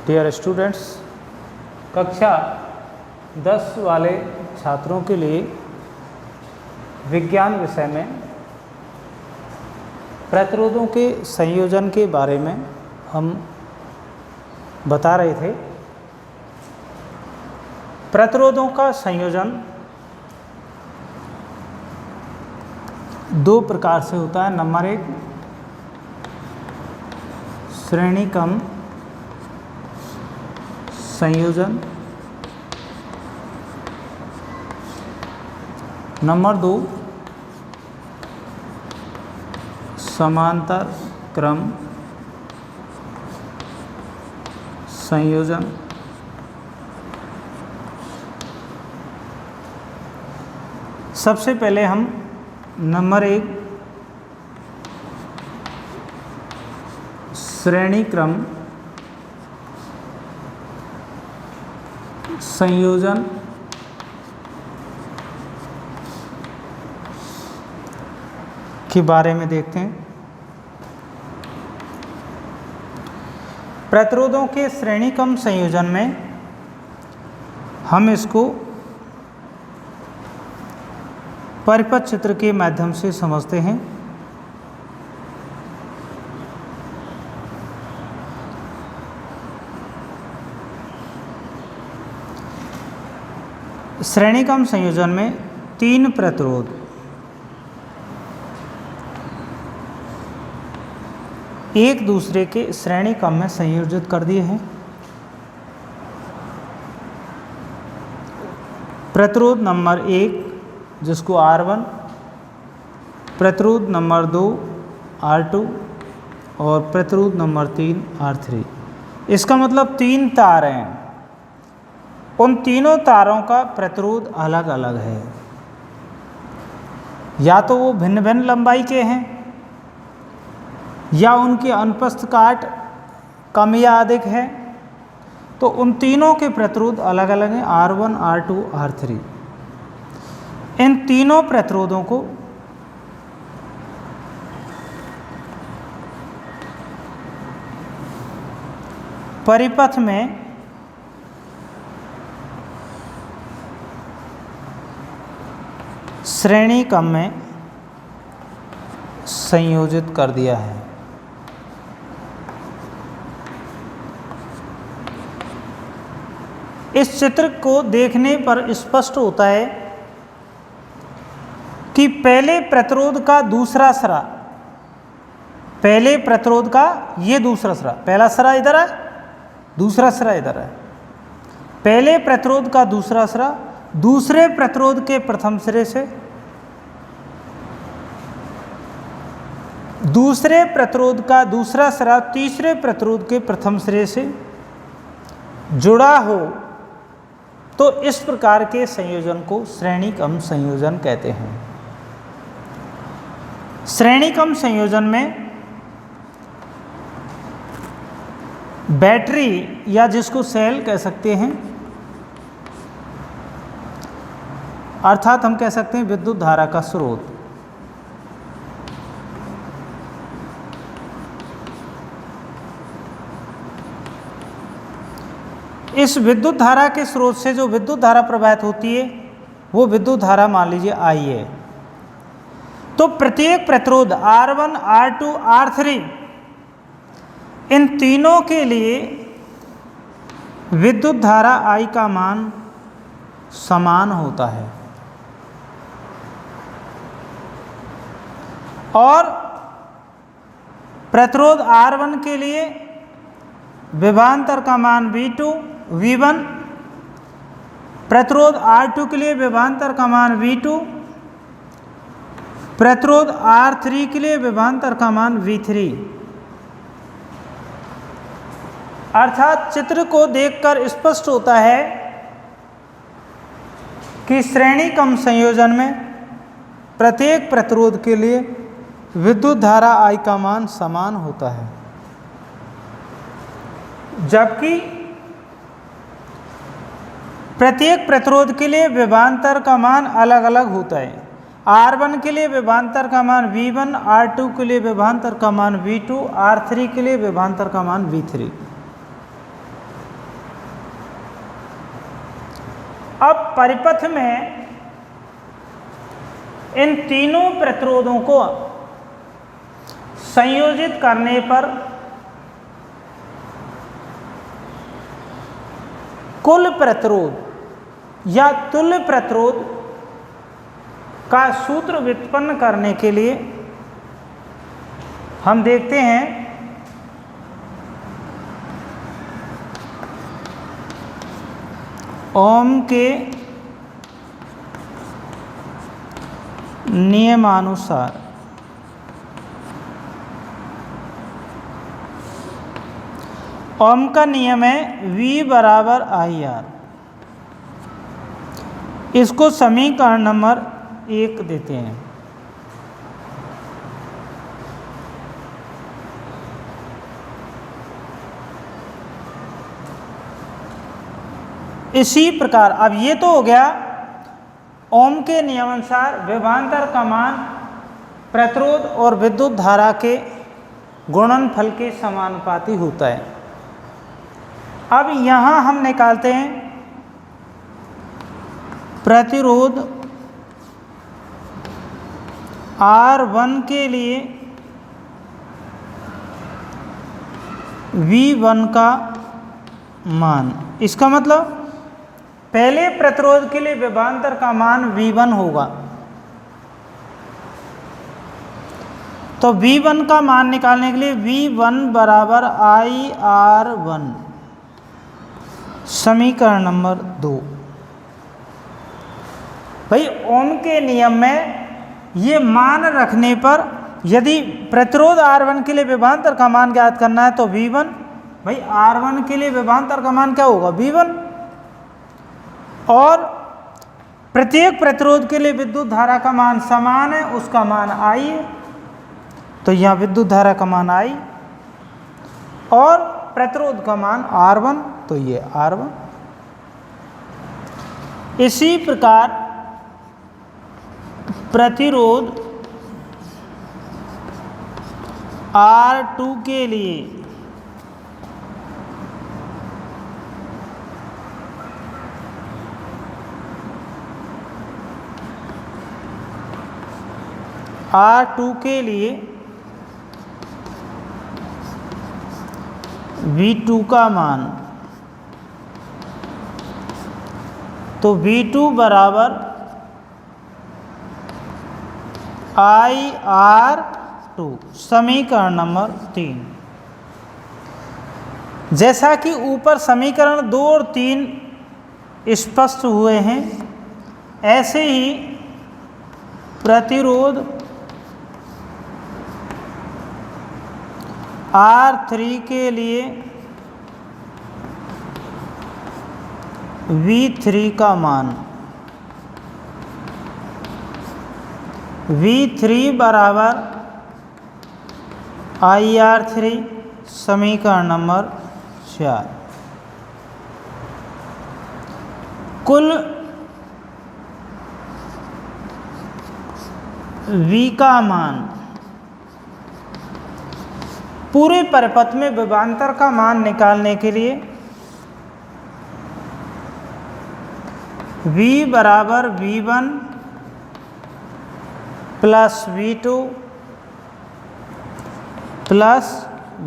Dear students, कक्षा 10 वाले छात्रों के लिए विज्ञान विषय में प्रतिरोधों के संयोजन के बारे में हम बता रहे थे। प्रतिरोधों का संयोजन दो प्रकार से होता है। नंबर 1 श्रेणी क्रम संयोजन, नंबर 2 समांतर क्रम संयोजन। सबसे पहले हम नंबर 1 श्रेणी क्रम संयोजन के बारे में देखते हैं। प्रतिरोधों के श्रेणी क्रम संयोजन में हम इसको परिपथ चित्र के माध्यम से समझते हैं। श्रेणी क्रम संयोजन में 3 प्रतिरोध एक दूसरे के श्रेणी क्रम में संयोजित कर दिए हैं। प्रतिरोध नंबर 1 जिसको R1, प्रतिरोध नंबर 2 R2 और प्रतिरोध नंबर 3 R3। इसका मतलब 3 तार हैं, उन तीनों तारों का प्रतिरोध अलग अलग है। या तो वो भिन्न भिन्न लंबाई के हैं या उनके अनुप्रस्थ काट कम या अधिक है, तो उन तीनों के प्रतिरोध अलग अलग हैं, R1, R2, R3। इन तीनों प्रतिरोधों को परिपथ में श्रेणी क्रम में संयोजित कर दिया है। इस चित्र को देखने पर स्पष्ट होता है कि पहले प्रतिरोध का दूसरा सिरा, पहले प्रतिरोध का ये दूसरा सिरा, पहला सिरा इधर है, दूसरा सिरा इधर है। पहले प्रतिरोध का दूसरा सिरा दूसरे प्रतिरोध के प्रथम सिरे से, दूसरे प्रतिरोध का दूसरा सिरा तीसरे प्रतिरोध के प्रथम सिरे से जुड़ा हो, तो इस प्रकार के संयोजन को श्रेणी क्रम संयोजन कहते हैं। श्रेणी क्रम संयोजन में बैटरी या जिसको सेल कह सकते हैं, अर्थात हम कह सकते हैं विद्युत धारा का स्रोत, इस विद्युत धारा के स्रोत से जो विद्युत धारा प्रवाहित होती है वो विद्युत धारा मान लीजिए I है। तो प्रत्येक प्रतिरोध R1, R2, R3 इन तीनों के लिए विद्युत धारा I का मान समान होता है और प्रतिरोध R1 के लिए विभवांतर का मान V1, प्रतिरोध R2 के लिए विभवांतर का मान V2, प्रतिरोध R3 के लिए विभवांतर का मान V3। अर्थात चित्र को देखकर स्पष्ट होता है कि श्रेणी क्रम संयोजन में प्रत्येक प्रतिरोध के लिए विद्युत धारा I का मान समान होता है, जबकि प्रत्येक प्रतिरोध के लिए विभवांतर का मान अलग अलग होता है। R1 के लिए विभवांतर का मान V1, R2 के लिए विभवांतर का मान V2, R3 के लिए विभवांतर का मान V3। अब परिपथ में इन तीनों प्रतिरोधों को संयोजित करने पर कुल प्रतिरोध या तुल्य प्रतिरोध का सूत्र व्युत्पन्न करने के लिए हम देखते हैं ओम के नियमानुसार ओम का नियम है V बराबर IR। इसको समीकरण नंबर 1 देते हैं। इसी प्रकार अब ये तो हो गया ओम के नियमानुसार विभवांतर का मान प्रतिरोध और विद्युत धारा के गुणनफल के समानुपाती होता है। अब यहाँ हम निकालते हैं प्रतिरोध R1 के लिए V1 का मान। इसका मतलब पहले प्रतिरोध के लिए विभवांतर का मान V1 होगा, तो V1 का मान निकालने के लिए V1 बराबर IR1 समीकरण नंबर 2। भाई ओम के नियम में ये मान रखने पर यदि प्रतिरोध R1 के लिए विभवांतर का मान ज्ञात करना है तो V1, भाई R1 के लिए विभवांतर का मान क्या होगा V1, और प्रत्येक प्रतिरोध के लिए विद्युत धारा का मान समान है, उसका मान I है, तो यहाँ विद्युत धारा का मान I और प्रतिरोध का मान R1, तो ये R1। इसी प्रकार प्रतिरोध R2 के लिए V2 का मान, तो V2 बराबर IR2 समीकरण नंबर 3। जैसा कि ऊपर समीकरण 2 और 3 स्पष्ट हुए हैं, ऐसे ही प्रतिरोध R3 के लिए V3 का मान, V3 बराबर IR3 समीकरण नंबर 4। कुल V का मान पूरे परिपथ में विभवांतर का मान निकालने के लिए V बराबर V1 plus V2 plus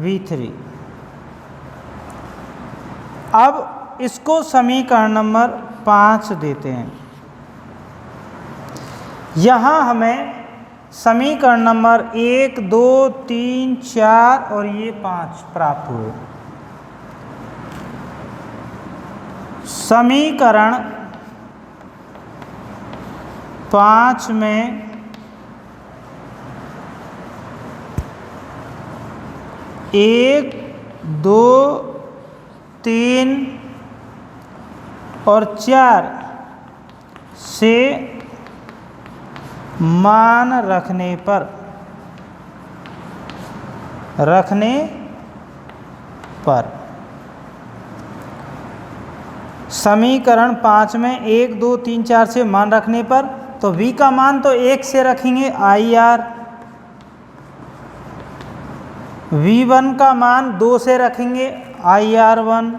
V3। अब इसको समीकरण नंबर 5 देते हैं। यहाँ हमें समीकरण नंबर 1, 2, 3, 4 और ये 5 प्राप्त हुए। समीकरण 5 में 1, 2, 3 और 4 से मान रखने पर समीकरण 5 में 1, 2, 3, 4 से मान रखने पर, तो V का मान तो 1 से रखेंगे IR, V1 का मान 2 से रखेंगे IR1,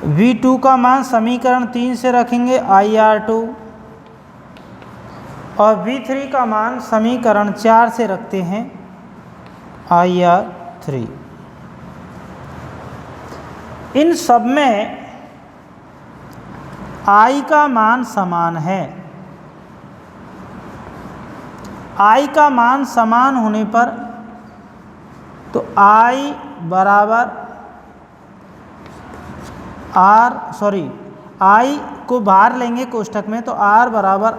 V2 का मान समीकरण 3 से रखेंगे IR2 और V3 का मान समीकरण 4 से रखते हैं IR3। इन सब में I का मान समान है। I का मान समान होने पर तो I बराबर I को बाहर लेंगे कोष्ठक में, तो R बराबर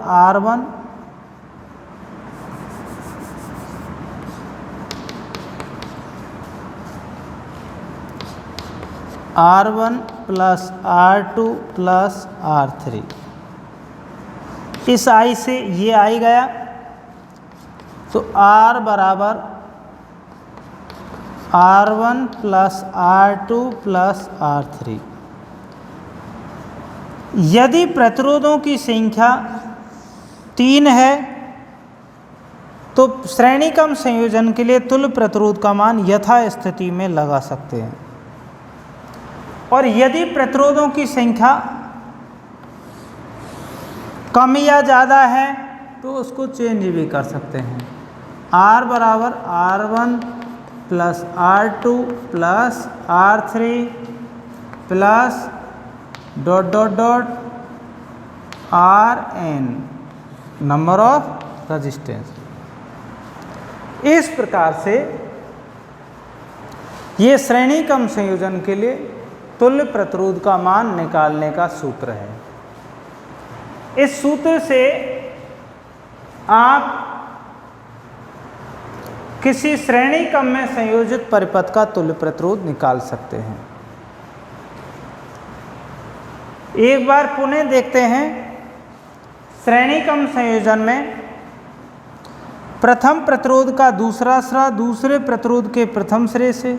R1 plus R2 plus R3। इस I से ये I गया तो R बराबर R1 plus R2 plus R3। यदि प्रतिरोधों की संख्या 3 है तो श्रेणी क्रम संयोजन के लिए तुल्य प्रतिरोध का मान यथास्थिति में लगा सकते हैं, और यदि प्रतिरोधों की संख्या कम या ज़्यादा है तो उसको चेंज भी कर सकते हैं। R बराबर R1 plus R2 plus R3 plus dot dot dot Rn number of resistance. इस प्रकार से ये श्रेणी क्रम संयोजन के लिए तुल्य प्रतिरोध का मान निकालने का सूत्र है। इस सूत्र से आप किसी श्रेणी क्रम में संयोजित परिपथ का तुल्य प्रतिरोध निकाल सकते हैं। एक बार पुनः देखते हैं। श्रेणी क्रम संयोजन में प्रथम प्रतिरोध का दूसरा सिरा दूसरे प्रतिरोध के प्रथम सिरे से,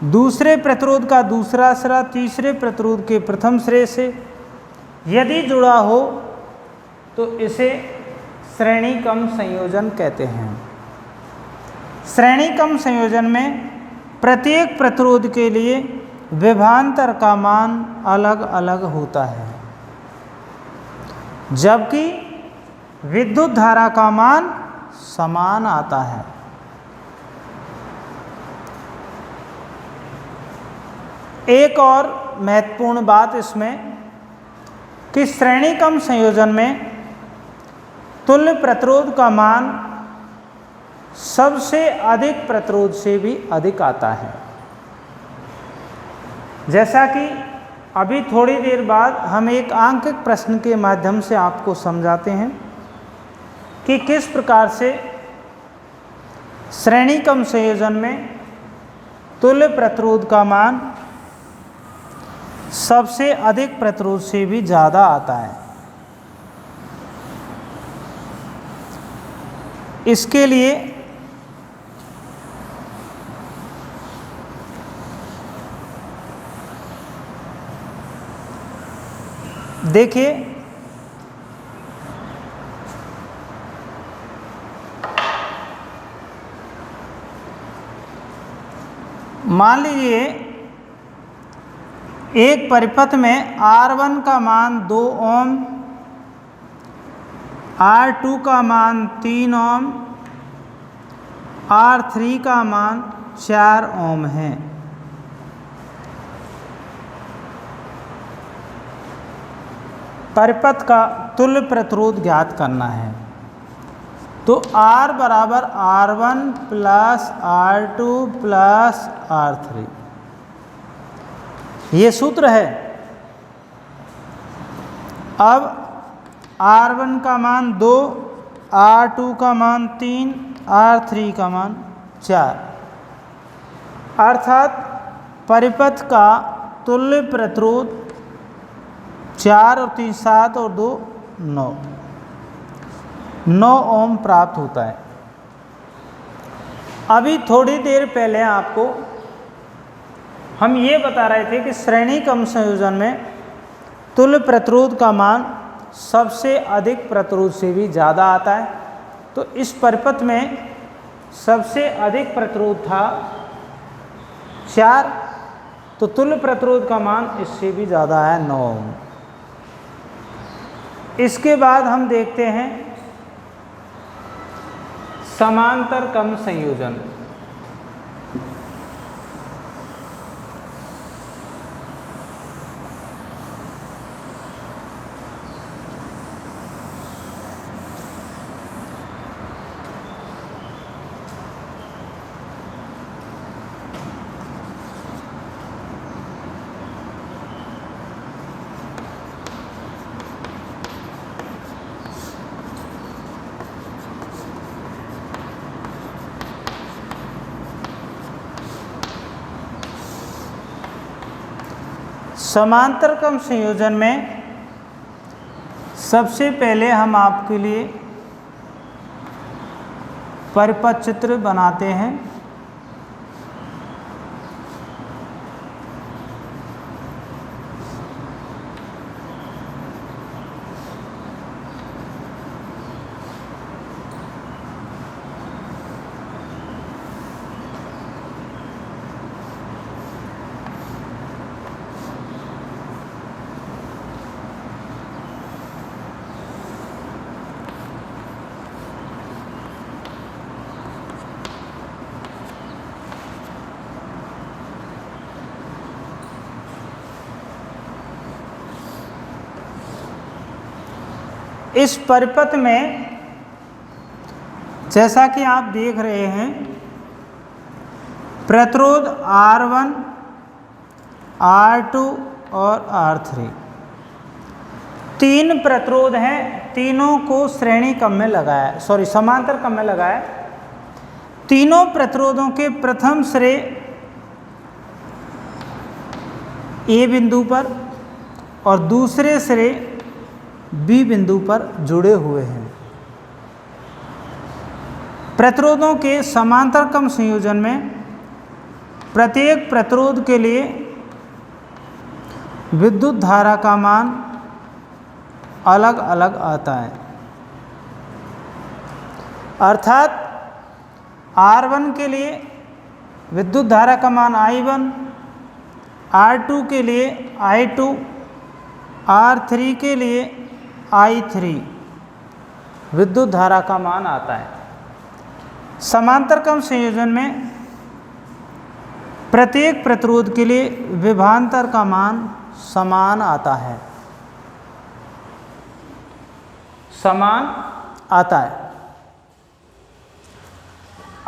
दूसरे प्रतिरोध का दूसरा सिरा तीसरे प्रतिरोध के प्रथम सिरे से यदि जुड़ा हो तो इसे श्रेणी क्रम संयोजन कहते हैं। श्रेणी क्रम संयोजन में प्रत्येक प्रतिरोध के लिए विभवांतर का मान अलग अलग होता है, जबकि विद्युत धारा का मान समान आता है। एक और महत्वपूर्ण बात इसमें कि श्रेणी क्रम संयोजन में तुल्य प्रतिरोध का मान सबसे अधिक प्रतिरोध से भी अधिक आता है। जैसा कि अभी थोड़ी देर बाद हम एक आंकिक प्रश्न के माध्यम से आपको समझाते हैं कि किस प्रकार से श्रेणी क्रम संयोजन में तुल्य प्रतिरोध का मान सबसे अधिक प्रतिरोध से भी ज़्यादा आता है। इसके लिए देखिए, मान लीजिए एक परिपथ में R1 का मान 2 ओम, R2 का मान 3 ओम, R3 का मान 4 ओम है। परिपथ का तुल्य प्रतिरोध ज्ञात करना है तो R बराबर R1 plus R2 plus R3, ये सूत्र है। अब R1 का मान 2, R2 का मान 3, R3 का मान 4, अर्थात परिपथ का तुल्य प्रतिरोध 4 और 3 7 और 2 9 ओम प्राप्त होता है। अभी थोड़ी देर पहले आपको हम ये बता रहे थे कि श्रेणी क्रम संयोजन में तुल्य प्रतिरोध का मान सबसे अधिक प्रतिरोध से भी ज़्यादा आता है। तो इस परिपथ में सबसे अधिक प्रतिरोध था 4 तो तुल्य प्रतिरोध का मान इससे भी ज़्यादा है 9 ओम। इसके बाद हम देखते हैं समांतर कम संयोजन। समांतर क्रम संयोजन में सबसे पहले हम आपके लिए परिपथ चित्र बनाते हैं। इस परिपथ में जैसा कि आप देख रहे हैं, प्रतिरोध R1, R2 और R3 तीन प्रतिरोध हैं। तीनों को श्रेणी क्रम में लगाया, समांतर क्रम में लगाया। तीनों प्रतिरोधों के प्रथम श्रेय A बिंदु पर और दूसरे श्रेय B बिंदु पर जुड़े हुए हैं। प्रतिरोधों के समांतर क्रम संयोजन में प्रत्येक प्रतिरोध के लिए विद्युत धारा का मान अलग अलग आता है। अर्थात R1 के लिए विद्युत धारा का मान I1, R2 के लिए I2, R3 के लिए I3 विद्युत धारा का मान आता है। समांतर क्रम संयोजन में प्रत्येक प्रतिरोध के लिए विभवांतर का मान समान आता है, समान आता है।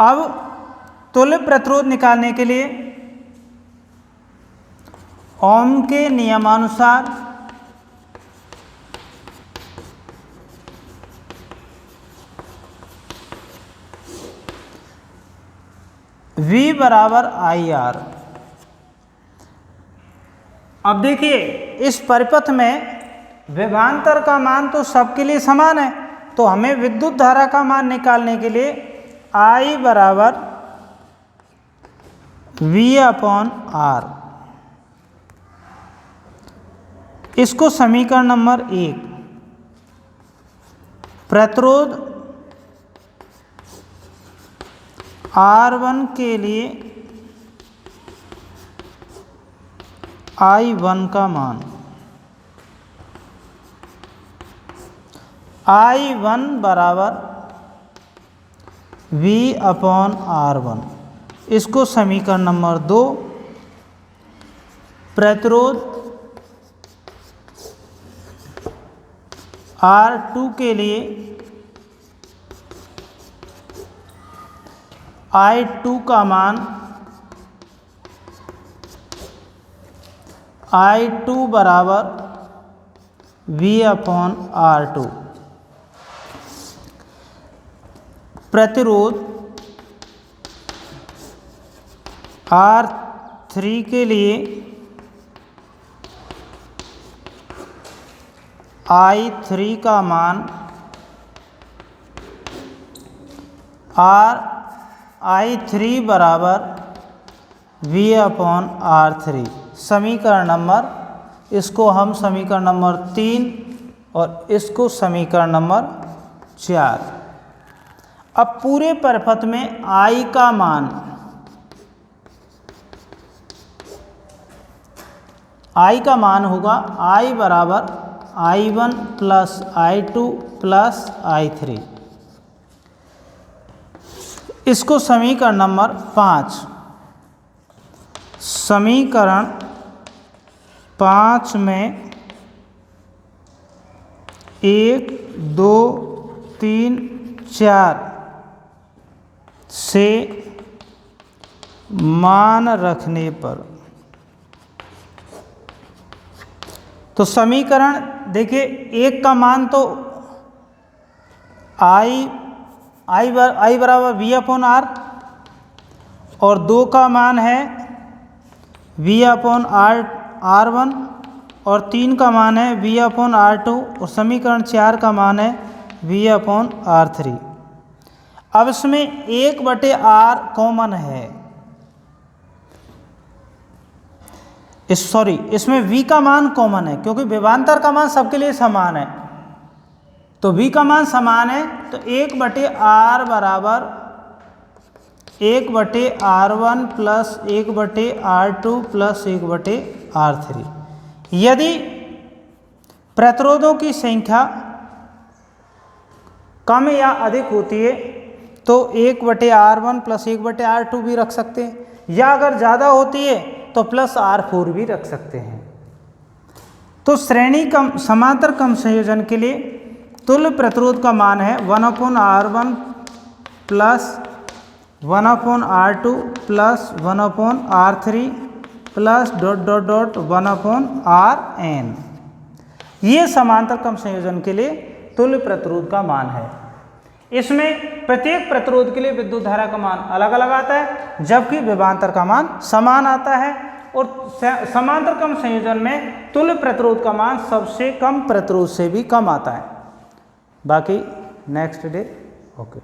अब तुल्य प्रतिरोध निकालने के लिए ओम के नियमानुसार V बराबर IR। अब देखिए, इस परिपथ में विभवांतर का मान तो सबके लिए समान है, तो हमें विद्युत धारा का मान निकालने के लिए I बराबर V/R, इसको समीकरण नंबर 1, प्रतिरोध R1 के लिए I1 का मान, I1 बराबर V/R1, इसको समीकरण नंबर 2, प्रतिरोध R2 के लिए I2 का मान I2 बराबर V/R2, प्रतिरोध R3 के लिए I3 का मान I3 बराबर V/R3, समीकरण नंबर, इसको हम समीकरण नंबर 3 और इसको समीकरण नंबर 4। अब पूरे परिपथ में I का मान I का मान होगा I बराबर I1 plus I2 plus I3। इसको समीकरण नंबर 5, समीकरण 5 में 1 2 3 4 से मान रखने पर, तो समीकरण देखिए, 1 का मान तो I बराबर V अपॉन R, और 2 का मान है V अपॉन R1, और 3 का मान है V अपॉन R2, और समीकरण 4 का मान है V अपॉन R3। अब इसमें 1/R कॉमन है, इसमें V का मान कॉमन है, क्योंकि विभवांतर का मान सबके लिए समान है, तो V का मान समान है, तो 1/R बराबर 1/R1 plus 1/R2 plus 1/R3। यदि प्रतिरोधों की संख्या कम या अधिक होती है तो 1/R1 प्लस 1/R2 भी रख सकते हैं, या अगर ज़्यादा होती है तो प्लस R4 भी रख सकते हैं। तो श्रेणी कम समांतर कम संयोजन के लिए तुल्य प्रतिरोध का मान है 1/R1 plus 1/R2 plus 1/R3 plus ... 1/Rn। ये समांतर कम संयोजन के लिए तुल्य प्रतिरोध का मान है। इसमें प्रत्येक प्रतिरोध के लिए विद्युत धारा का मान अलग अलग आता है, जबकि विभवांतर का मान समान आता है, और समांतर कम संयोजन में तुल्य प्रतिरोध का मान सबसे कम प्रतिरोध से भी कम आता है। बाकी नेक्स्ट डे ओके।